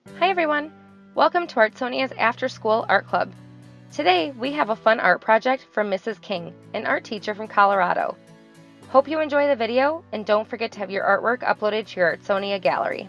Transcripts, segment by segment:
Hi everyone! Welcome to Artsonia's After School Art Club. Today we have a fun art project from Mrs. King, an art teacher from Colorado. Hope you enjoy the video and don't forget to have your artwork uploaded to your Artsonia gallery.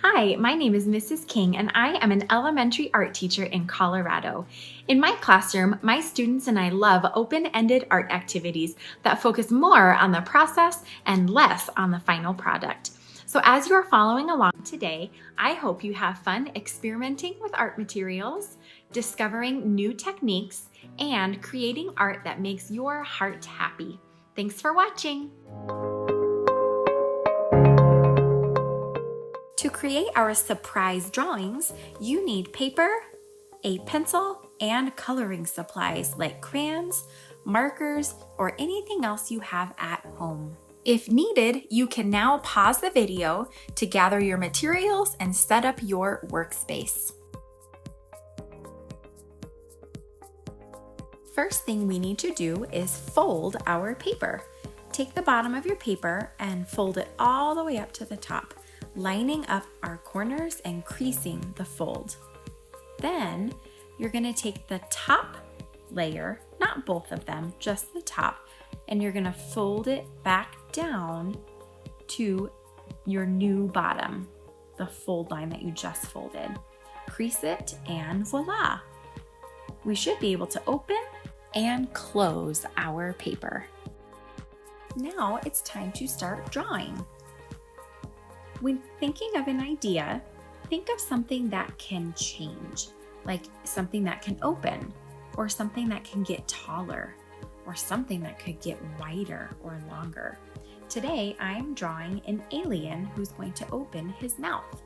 Hi, my name is Mrs. King and I am an elementary art teacher in Colorado. In my classroom, my students and I love open-ended art activities that focus more on the process and less on the final product. So as you are following along today, I hope you have fun experimenting with art materials, discovering new techniques, and creating art that makes your heart happy. Thanks for watching! To create our surprise drawings, you need paper, a pencil, and coloring supplies like crayons, markers, or anything else you have at home. If needed, you can now pause the video to gather your materials and set up your workspace. First thing we need to do is fold our paper. Take the bottom of your paper and fold it all the way up to the top, lining up our corners and creasing the fold. Then you're going to take the top layer, not both of them, just the top, and you're going to fold it back down to your new bottom, the fold line that you just folded. Crease it and voila! We should be able to open and close our paper. Now it's time to start drawing. When thinking of an idea, think of something that can change, like something that can open, or something that can get taller, or something that could get wider or longer. Today, I'm drawing an alien who's going to open his mouth.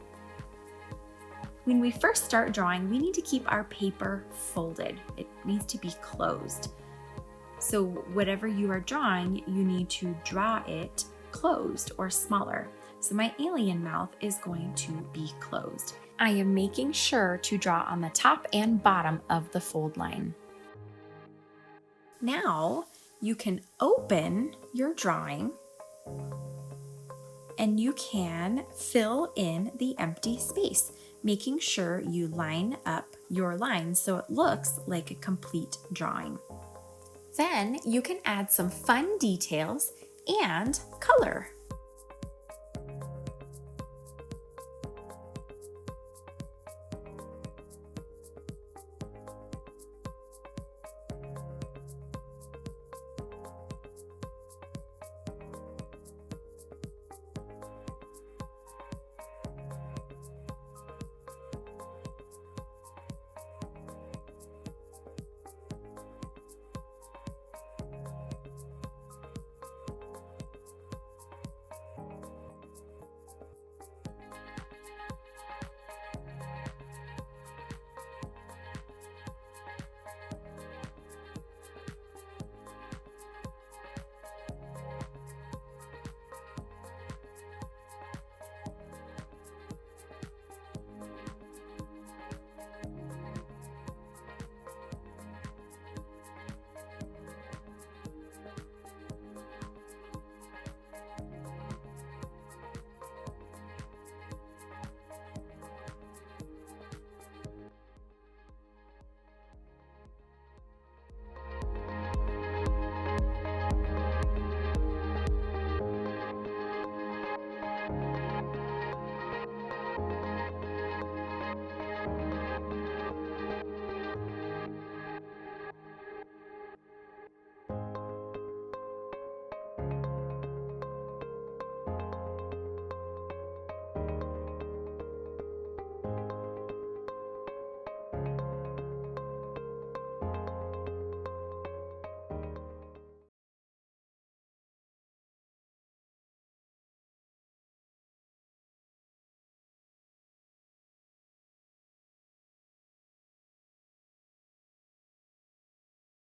When we first start drawing, we need to keep our paper folded. It needs to be closed. So whatever you are drawing, you need to draw it closed or smaller. So my alien mouth is going to be closed. I am making sure to draw on the top and bottom of the fold line. Now you can open your drawing and you can fill in the empty space, making sure you line up your lines so it looks like a complete drawing. Then you can add some fun details and color.